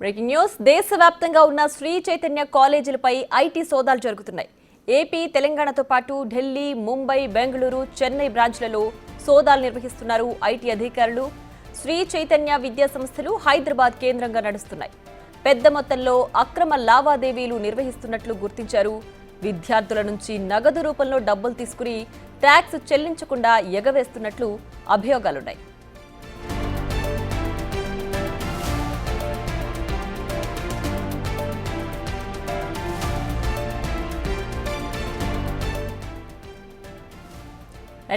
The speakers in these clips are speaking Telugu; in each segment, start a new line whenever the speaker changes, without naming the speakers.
బ్రేకింగ్ న్యూస్ దేశవ్యాప్తంగా ఉన్న శ్రీ చైతన్య కాలేజీలపై ఐటీ సోదాలు జరుగుతున్నాయి. ఏపీ, తెలంగాణతో పాటు ఢిల్లీ, ముంబై, బెంగళూరు, చెన్నై బ్రాంచ్లలో సోదాలు నిర్వహిస్తున్నారు ఐటీ అధికారులు. శ్రీ చైతన్య విద్యా సంస్థలు హైదరాబాద్ కేంద్రంగా నడుస్తున్నాయి. పెద్ద మొత్తంలో అక్రమ లావాదేవీలు నిర్వహిస్తున్నట్లు గుర్తించారు. విద్యార్థుల నుంచి నగదు రూపంలో డబ్బులు తీసుకుని ట్యాక్స్ చెల్లించకుండా ఎగవేస్తున్నట్లు అభియోగాలున్నాయి.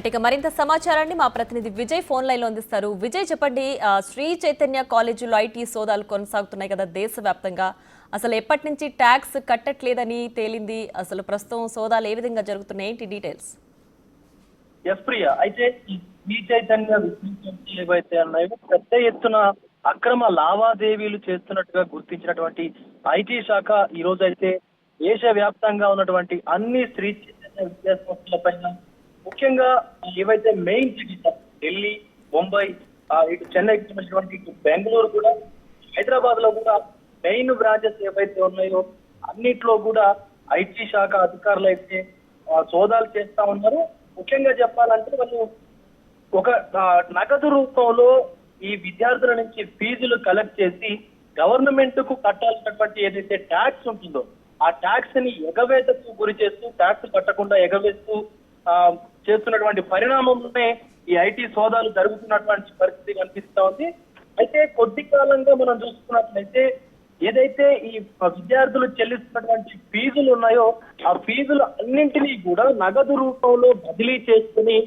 ఇక మరింత సమాచారాన్ని మా ప్రతినిధి విజయ్ ఫోన్ లైన్ లో అందిస్తారు. విజయ్, చెప్పండి, శ్రీ చైతన్య కాలేజీలో ఐటీ సోదాలు కొనసాగుతున్నాయి కదా దేశవ్యాప్తంగా. అసలు ఎప్పటి నుంచి ట్యాక్స్ కట్టట్లేదని తేలింది? అసలు ప్రస్తుతం సోదాలు ఏ విధంగా జరుగుతున్నాయి? ఏంటి డీటెయిల్స్?
ఎస్ ప్రియ, అయితే ఈ శ్రీ చైతన్య విశ్వవిద్యాలయాలు ఏవైతే ఉన్నాయో పెద్ద ఎత్తున అక్రమ లావాదేవీలు చేస్తున్నట్టుగా గుర్తించినటువంటి ఐటీ శాఖ ఈ రోజు అయితే దేశవ్యాప్తంగా ఉన్నటువంటి అన్ని శ్రీ చైతన్య విద్యా సంస్థల పైన, ముఖ్యంగా ఏవైతే మెయిన్ సిటీస్ ఢిల్లీ, ముంబై, ఇటు చెన్నైకి సంబంధించినటువంటి ఇటు బెంగళూరు కూడా, హైదరాబాద్ లో కూడా మెయిన్ బ్రాంచెస్ ఏవైతే ఉన్నాయో అన్నిట్లో కూడా ఐటీ శాఖ అధికారులు అయితే సోదాలు చేస్తా ఉన్నారు. ముఖ్యంగా చెప్పాలంటే వాళ్ళు ఒక నగదు రూపంలో ఈ విద్యార్థుల నుంచి ఫీజులు కలెక్ట్ చేసి గవర్నమెంట్ కు కట్టాల్సినటువంటి ఏదైతే ట్యాక్స్ ఉంటుందో ఆ ట్యాక్స్ ని ఎగవేతకు గురి చేస్తూ, ట్యాక్స్ కట్టకుండా ఎగవేస్తూ చేస్తున్నటువంటి పరిణామంలోనే ఈ ఐటీ సోదాలు జరుగుతున్నటువంటి పరిస్థితి కనిపిస్తా ఉంది. అయితే కొద్ది కాలంగా మనం చూసుకున్నట్లయితే ఏదైతే ఈ విద్యార్థులు చెల్లిస్తున్నటువంటి ఫీజులు ఉన్నాయో ఆ ఫీజులు అన్నింటినీ కూడా నగదు రూపంలో బదిలీ చేసుకుని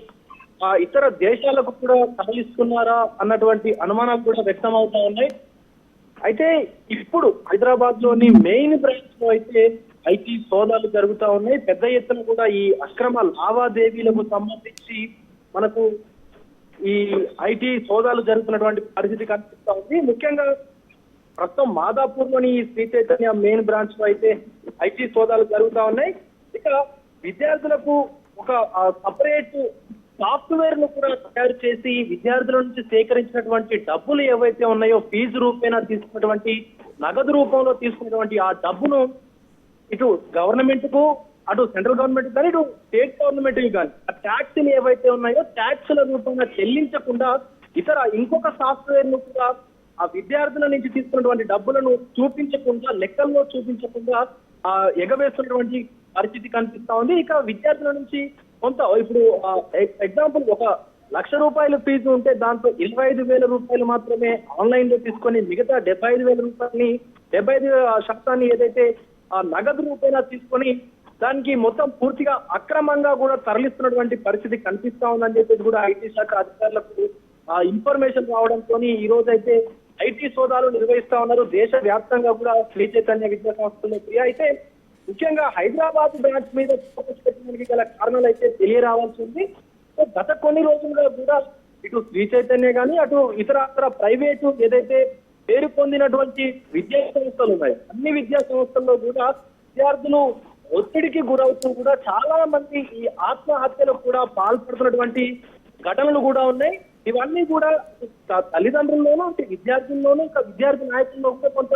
ఇతర దేశాలకు కూడా తరలిస్తున్నారా అన్నటువంటి అనుమానాలు కూడా వ్యక్తం అవుతా ఉన్నాయి. అయితే ఇప్పుడు హైదరాబాద్ లోని మెయిన్ బ్రాంచ్ లో అయితే ఐటీ సోదాలు జరుగుతా ఉన్నాయి. పెద్ద ఎత్తున కూడా ఈ అక్రమ లావాదేవీలకు సంబంధించి మనకు ఈ ఐటీ సోదాలు జరుగుతున్నటువంటి పరిస్థితి కనిపిస్తా ఉంది. ముఖ్యంగా ప్రస్తుతం మాదాపూర్ లోని శ్రీ చైతన్య మెయిన్ బ్రాంచ్ లో అయితే ఐటీ సోదాలు జరుగుతా ఉన్నాయి. ఇక విద్యార్థులకు ఒక సపరేట్ సాఫ్ట్వేర్ ను కూడా తయారు చేసి విద్యార్థుల నుంచి సేకరించినటువంటి డబ్బులు ఏవైతే ఉన్నాయో ఫీజు రూపేణా తీసుకున్నటువంటి నగదు రూపంలో తీసుకున్నటువంటి ఆ డబ్బును ఇటు గవర్నమెంట్ కు, అటు సెంట్రల్ గవర్నమెంట్ కానీ, ఇటు స్టేట్ గవర్నమెంట్ కానీ ఆ ట్యాక్స్లు ఏవైతే ఉన్నాయో ట్యాక్స్ల రూపంగా చెల్లించకుండా ఇతర ఇంకొక సాఫ్ట్వేర్ ను కూడా ఆ విద్యార్థుల నుంచి తీసుకున్నటువంటి డబ్బులను చూపించకుండా, లెక్కల్లో చూపించకుండా ఎగవేస్తున్నటువంటి పరిస్థితి కనిపిస్తా ఉంది. ఇక విద్యార్థుల నుంచి కొంత ఇప్పుడు ఎగ్జాంపుల్ ఒక ₹1,00,000 ఫీజు ఉంటే దాంట్లో 25,000 రూపాయలు మాత్రమే ఆన్లైన్ లో తీసుకొని మిగతా 75,000 రూపాయలని 75% ఏదైతే నగదు రూపాయలు తీసుకొని దానికి మొత్తం పూర్తిగా అక్రమంగా కూడా తరలిస్తున్నటువంటి పరిస్థితి కనిపిస్తా ఉందని చెప్పేసి కూడా ఐటీ శాఖ అధికారులకు ఇన్ఫర్మేషన్ రావడంతో ఈ రోజు అయితే ఐటీ సోదాలు నిర్వహిస్తా ఉన్నారు. దేశ వ్యాప్తంగా కూడా శ్రీ చైతన్య విద్యా సంస్థలు. అయితే ముఖ్యంగా హైదరాబాద్ బ్రాంచ్ మీద ఫోకస్ పెట్టడానికి గల కారణాలు అయితే తెలియరావాల్సి ఉంది. గత కొన్ని రోజులుగా కూడా ఇటు శ్రీ చైతన్య కానీ, అటు ఇతర ప్రైవేటు ఏదైతే పేరు పొందినటువంటి విద్యా సంస్థలు ఉన్నాయో అన్ని విద్యా సంస్థల్లో కూడా విద్యార్థులు ఒత్తిడికి గురవుతూ కూడా చాలా మంది ఈ ఆత్మహత్యలకు కూడా పాల్పడుతున్నటువంటి ఘటనలు కూడా ఉన్నాయి. ఇవన్నీ కూడా తల్లిదండ్రుల్లోనూ, విద్యార్థుల్లోనూ, ఇంకా విద్యార్థి నాయకుల్లో కూడా కొంత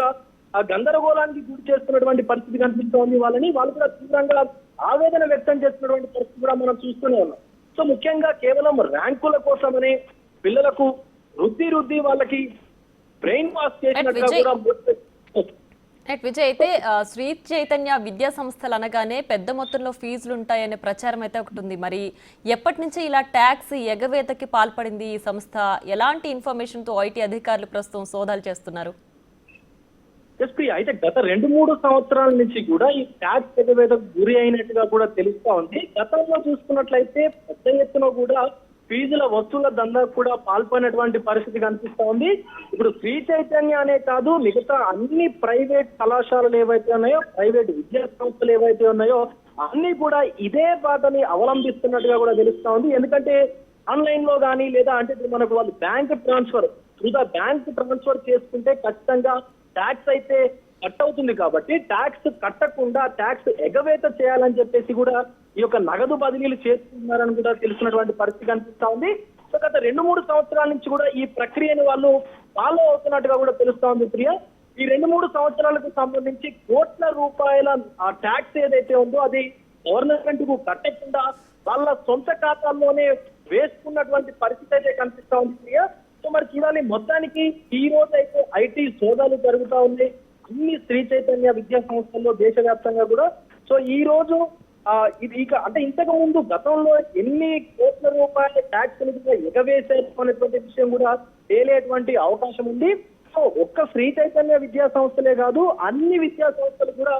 గందరగోళానికి గురి చేస్తున్నటువంటి పరిస్థితి కనిపిస్తోంది. వాళ్ళు కూడా తీవ్రంగా ఆవేదన వ్యక్తం చేస్తున్నటువంటి పరిస్థితి కూడా మనం చూస్తూనే ఉన్నాం. సో ముఖ్యంగా కేవలం ర్యాంకుల కోసమనే పిల్లలకు రుద్ది వాళ్ళకి బ్రెయిన్ వాష్ చేసినట్టుగా కూడా
విజయ్, అయితే శ్రీ చైతన్య విద్యా సంస్థలు అనగానే పెద్ద మొత్తంలో ఫీజులు ఉంటాయనే ప్రచారం అయితే ఒకటి ఉంది. మరి ఎప్పటి నుంచి ఇలా ట్యాక్స్ ఎగవేతకి పాల్పడింది ఈ సంస్థ? ఎలాంటి ఇన్ఫర్మేషన్ తో ఐటీ అధికారులు ప్రస్తుతం సోదాలు చేస్తున్నారు?
అయితే గత 2-3 సంవత్సరాల నుంచి కూడా ఈ ట్యాక్స్ ఎగవేతకు గురి అయినట్టుగా కూడా తెలుస్తా ఉంది. గతంలో చూసుకున్నట్లయితే పెద్ద ఎత్తున కూడా ఫీజుల వసూళ్ల దందా కూడా పాల్పడినటువంటి పరిస్థితి కనిపిస్తా ఉంది. ఇప్పుడు శ్రీ చైతన్య అనే కాదు, మిగతా అన్ని ప్రైవేట్ కళాశాలలు ఏవైతే ఉన్నాయో, ప్రైవేట్ విద్యా సంస్థలు ఏవైతే ఉన్నాయో అన్ని కూడా ఇదే బాటని అవలంబిస్తున్నట్టుగా కూడా తెలుస్తా ఉంది. ఎందుకంటే ఆన్లైన్ లో కానీ, లేదా అంటే ఇప్పుడు మనకు వాళ్ళు బ్యాంక్ ట్రాన్స్ఫర్ చేసుకుంటే ఖచ్చితంగా ట్యాక్స్ అయితే కట్ అవుతుంది. కాబట్టి ట్యాక్స్ కట్టకుండా ట్యాక్స్ ఎగవేత చేయాలని చెప్పేసి కూడా ఈ యొక్క నగదు బదిలీలు చేస్తున్నారని కూడా తెలుసుకున్నటువంటి పరిస్థితి కనిపిస్తా ఉంది. సో గత 2-3 సంవత్సరాల నుంచి కూడా ఈ ప్రక్రియను వాళ్ళు ఫాలో అవుతున్నట్టుగా కూడా తెలుస్తా ఉంది ప్రియ. ఈ 2-3 సంవత్సరాలకు సంబంధించి కోట్ల రూపాయల ఆ ట్యాక్స్ ఏదైతే ఉందో అది గవర్నమెంట్ కు కట్టకుండా వాళ్ళ సొంత ఖాతాల్లోనే వేసుకున్నటువంటి పరిస్థితి అయితే కనిపిస్తా ఉంది ప్రియా. సో మరి చూడాలి, మొత్తానికి ఈ రోజు అయితే ఐటీ సోదాలు జరుగుతా ఉన్నాయి అన్ని శ్రీ చైతన్య విద్యా సంస్థల్లో దేశవ్యాప్తంగా కూడా. సో ఈ రోజు ఇది ఇక అంటే ఇంతకు ముందు గతంలో ఎన్ని కోట్ల రూపాయల ట్యాక్స్ ఎగవేశారు అనేటువంటి విషయం కూడా తేలేటువంటి అవకాశం ఉంది. సో ఒక్క శ్రీ చైతన్య విద్యా సంస్థలే కాదు, అన్ని విద్యా సంస్థలు కూడా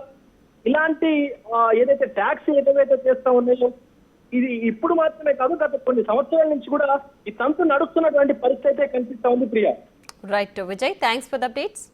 ఇలాంటి ఏదైతే ట్యాక్స్ ఎగవేత చేస్తా ఉన్నాయో ఇది ఇప్పుడు మాత్రమే కాదు, గత కొన్ని సంవత్సరాల నుంచి కూడా ఈ తంతు నడుస్తున్నటువంటి పరిస్థితి అయితే కనిపిస్తా ఉంది Priya.
Right Vijay, thanks for the updates.